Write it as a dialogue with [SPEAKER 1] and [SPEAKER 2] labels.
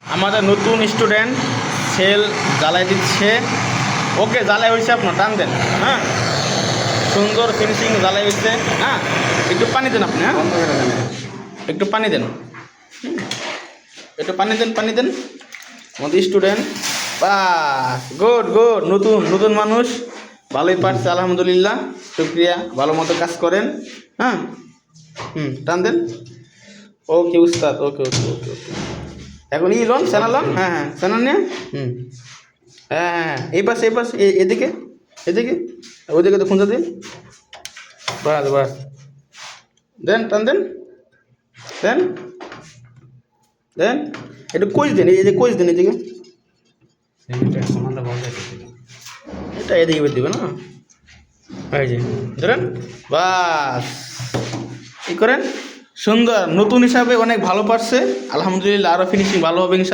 [SPEAKER 1] আমাদের নতুন student sell জ্বালাই দিচ্ছে। ওকে, জ্বালাই হয়েছে আপনার, টান দেন। হ্যাঁ, সুন্দর ফিনিশিং জ্বালাই হয়েছে। হ্যাঁ, একটু পানি দেন আপনি। হ্যাঁ, একটু পানি দেন। একটু পানি দেন আমাদের স্টুডেন্ট। বাস, গুড গুড। নতুন নতুন মানুষ, ভালোই পারছে আলহামদুলিল্লাহ। শুক্রিয়া, ভালো মতো কাজ করেন। হ্যাঁ, টান দেন। ওকে উস্তাদ, ওকে ওকে ওকে ওকে। এখন লোন সেনা লোন। হ্যাঁ হ্যাঁ, সেনা নিয়ে। হ্যাঁ হ্যাঁ, এই পাশে এদিকে এদিকে, ওইদিকে তো খুঁজে দিন। বাস বাস, দেন, টান দেন দেন দেন। একটু কোচ দেন, এই যে কোচ দেন এদিকে। এটা এদিকে দিবে না, এই যে ধরেন। বাস, কী করেন, সুন্দর। নতুন হিসাবে অনেক ভালো পারছে আলহামদুলিল্লাহ। আরও ফিনিশিং ভালো হবে ইনশাআল্লাহ।